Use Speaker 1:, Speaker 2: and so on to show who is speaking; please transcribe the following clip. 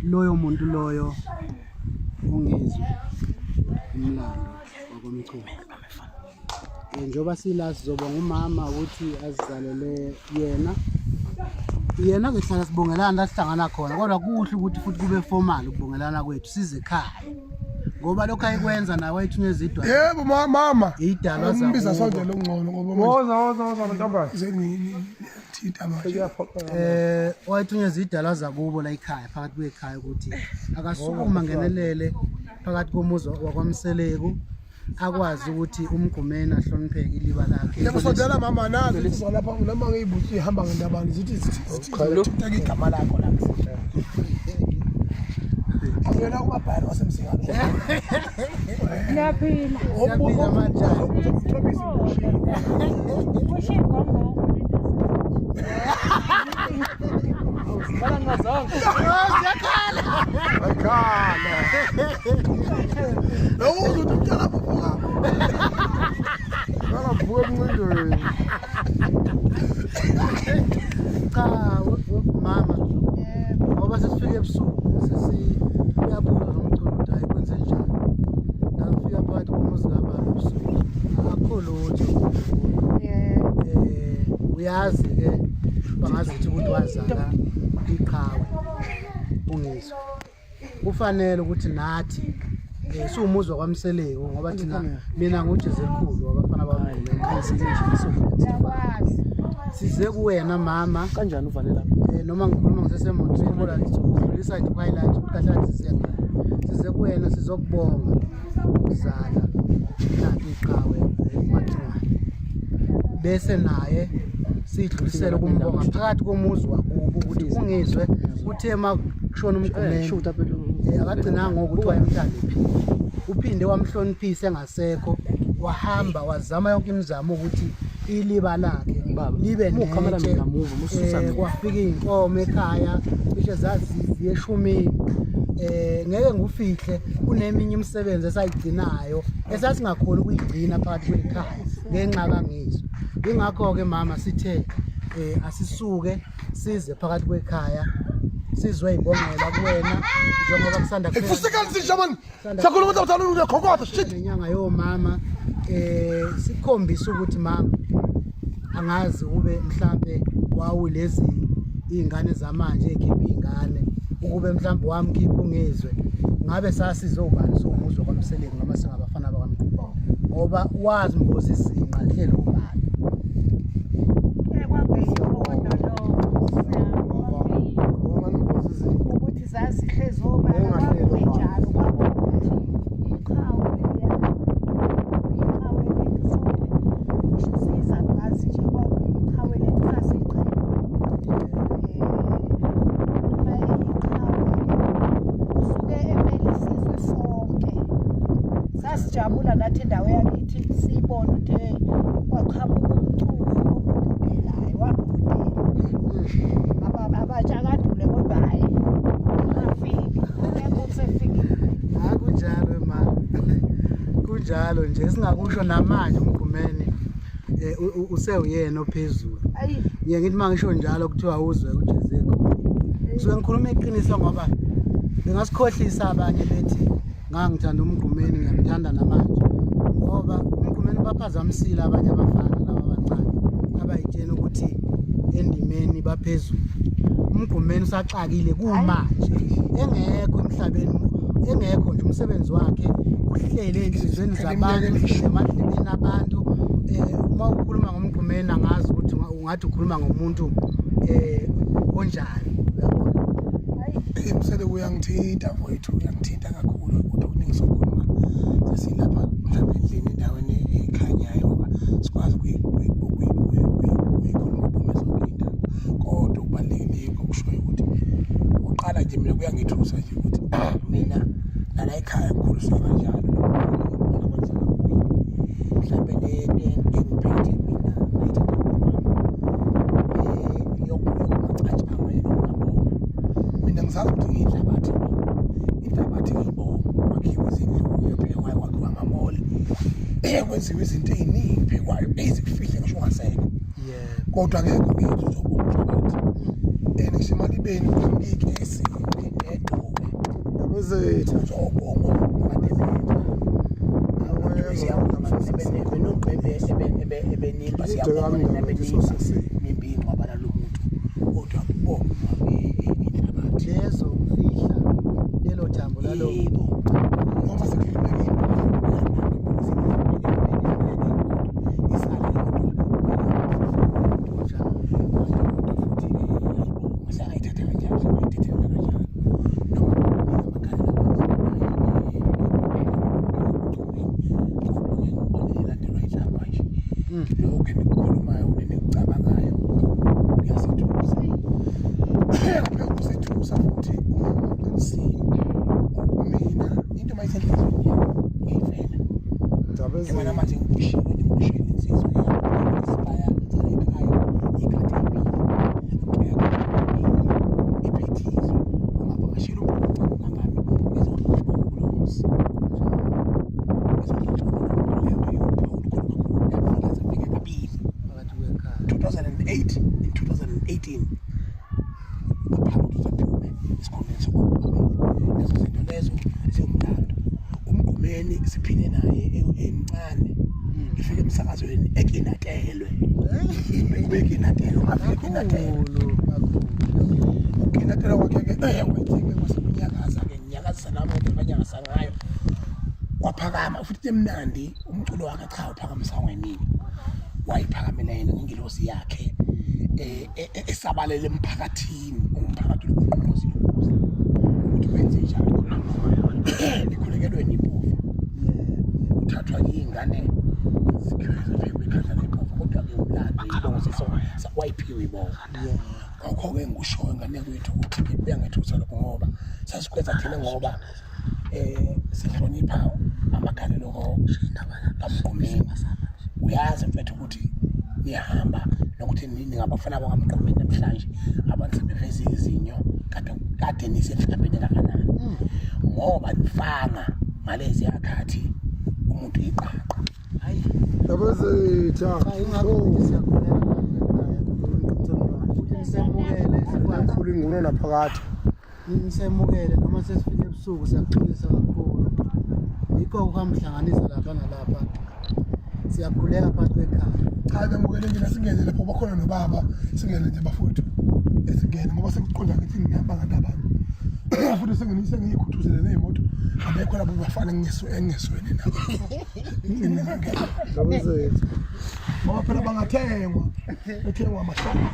Speaker 1: Loyo muntu loyo ungizwe umlando wakwamchunu. Njoba sila sizoba ngumama ukuthi azizalele yena ke hlala sibongelana la sihlangana khona, kodwa kuhle ukuthi futhi kube formal ukubongelana kwethu size ekhaya ngoba lokho ayikwenza nawe ayithunyeza idwa.
Speaker 2: Yebo mama
Speaker 1: idalwa zakubo
Speaker 2: umbiza sondela ongcono ngoba woza ntombazana thitha manje
Speaker 1: wayithunyeza idalwa zakubo la ekhaya phakathi kwekhaya ukuthi akasukuma ngenelele phakathi komuzi wakwamseleku akwazi ukuthi Mgqumeni ahlonipheke iliba lakhe.
Speaker 2: Yebo sondela mama nazo lizwa lapha noma ngiyibuthi ihamba ngendabani zithi thitha igama lakho lapha. Ngiyona ubabhali wasemsingana.
Speaker 3: Ngiyaphila.
Speaker 1: Siyaphila manje. Bala ngazonke. Siyakhala.
Speaker 2: Akhala. Lo uzokutshala baba. Bala buwe mncindweni.
Speaker 1: Cha, mama. Ngoba sesifike ebusuku sesiyabuza nomculo ayikwenze njani. Ngafika phakathi komuzi kababa ebusuku. Akho lutho. Uyazi ke bangazithi ukuthi wazala iqhawe ungizwe. Kufanele ukuthi nathi siwumuzwa kwamseleku ngoba thina mina nguJezekhulu wabafana size kuwena mama
Speaker 4: kanjani uvalela
Speaker 1: noma ngikhuluma ngisesemotweni kodwa ngizolisa nje highlight ukhahlathi size kuwena sizokubonga ukuzala nanti iqhawe eMgqumeni bese naye sidlulisele kumbonga phakathi komuzi wakubo ukuthi ungizwe uthe makushona Mgqumeni akagcina ngokuthi wayemthanda uphinde wamhloniphisa engasekho wahamba wazama yonke imizamo ukuthi iliba lakhe libe nje kwafika inkomo ekhaya cishe zaziziye eshumini ngeke ngufihle kuneminye imisebenzi esayigcinayo esasingakhona ukuyigcina phakathi kwekhaya ngenxa kaNgizwe. Ingakho ke mama sithe asisuke size phakathi kwekhaya sizwe ibongela kuwena njengoba kusanda kuphela.
Speaker 2: Fusikalisisha man. Sakhuluma ukuthi uthanda ukukhokotha shit.
Speaker 1: Inyanga yo mama sikhombisa ukuthi mama angazi ube mhlambe wawulezi izingane zamanje ekhipha izingane ukube mhlambe wamkhipha ungizwe ngabe sasizobani somuzwa kwamseleku noma singabafana bakaMgqumeni ngoba wazi mbozi izinqa hlelo ubani.
Speaker 3: Ukuthi zazihlezi obani njalo kwakuthi iqhawe siza kwazi nje kwakuyiqhawe lethu sasiqhela usuke emeli sizwe sonke sasijabula nathi indawo yakithi siyibona ukuthi kwaqhamuka umculo obudelayo wabudela abajakadule kodwa hayi
Speaker 1: akunjalo ma kunjalo nje singakusho namanje Mgqumeni usewuyena ophezulu. Ngiye ngithi mangisho njalo kuthiwa uzwe uJezekhulu suke ngikhuluma iqiniso ngoba ngingasikhohlisa abanye bethi ngangithanda Mgqumeni ngiyamthanda namanje ngoba Mgqumeni baphazamisile abanye abafana laba abancane abayitshena ukuthi endimeni baphezulu. Mgqumeni usaxakile kumanje engekho emhlabeni engekho nje umsebenzi wakhe uhlele enhlizweni zabantu emadlebeni abantu. Uma ukhuluma ngoMgqumeni angazi ukuthi ungathi ukhuluma ngomuntu onjani uyabona.
Speaker 2: Imsele uyangithinta mfowethu uyangithinta kakhulu ukuthi kuningi sokhuluma sesilapha mhlawumbe endlini endaweni ekhanyayo ngoba sikwazi ukuyikhuluma ubumezokinda kodwa kubalulekile ngokushoyo ukuthi uqala nje mina kuyangithusa nje ukuthi mina nala ekhaya ngikhuliswa kanjalo mhlawumbe engiphethe mina yokumacatsha mina ngizazi ukuthi inhlabathi ngiyibonga kwenziwe izinto eziningi phekwayo ezikufihle ngisho ngasekho
Speaker 1: yebo
Speaker 2: kodwa ngeke ngithi uzobona ukuthi ngisimali beni ngigesi nedoke
Speaker 1: abezethu
Speaker 2: uzobonga
Speaker 1: lezo ufihla lelo thambo lalo
Speaker 2: noma sekubekile lokho enikukhulumayo nenikucabangayo kuyasithusa kusithusa futhi mina into mayisenhlizweni ngiyivela njengoba manje ngibushiwe ngibushweni insizwa isibaya ngizala ekhaya ikhathembi iphethizwe ungavakashela umkhulu ngami ezohlala kulo musi 2008 in 2018 ngaphambi kuphume isikhundleni sokwamukela lezo zinto lezo ziyomlando umgqumeni siphine naye emncane ifike emsakazweni ekinatelwe bekinatelwe ngaphekinatelwe ukinatelwe kwakhe kwethike kwasekunyakaza ke nyakaza namuntu abanyakasa ngayo waphakama futhi emnandi umculo wakhe cha uphakamisa wenini wayiphakamela yena ngengilosi yakhe esabalele emphakathini umphakathi lokuqozi lokuza ukuthi wenze njalo likhulekelwe niphofu uthathwa ingane zikhweza phekwekhaya nephofu kodwa ke umlando yilongo wayiphiwe ibona ngakho ke ngisho ingane yethu ukuthi uyangethusa lokho ngoba sasikwenza thina ngoba sihlonipha amakhalelo kaMgqumeni uyazi mfethu ukuthi niyahamba nokuthi ningabafana bakaMgqumeni namhlanje abantu sebeveza izinyo kade nisemhlabeni kangakanani ngoba nifanga ngalezi akhathi umuntu iqaqa hayi
Speaker 1: abezethu ingakho siyakhulela nisemukele
Speaker 2: kakhulu ingulo naphakathi
Speaker 1: nisemukele noma sesifike ebusuku siyaxolisa kakhulu yikho kuhamhlanganisa lapha nalapha siyakhuleka phakathi kwekhaya
Speaker 2: cha bemukele mina singene lapho bakhona nobaba singene nje bafowethu esingene ngoba sekuqonda ukuthi ngihamba nganabantu futhi senginise ngiyikhuthuzele nemoto abekho labo bafana engesweni nabo
Speaker 1: abezethu
Speaker 2: ngoba phela bangathengwa ethengwa amashaka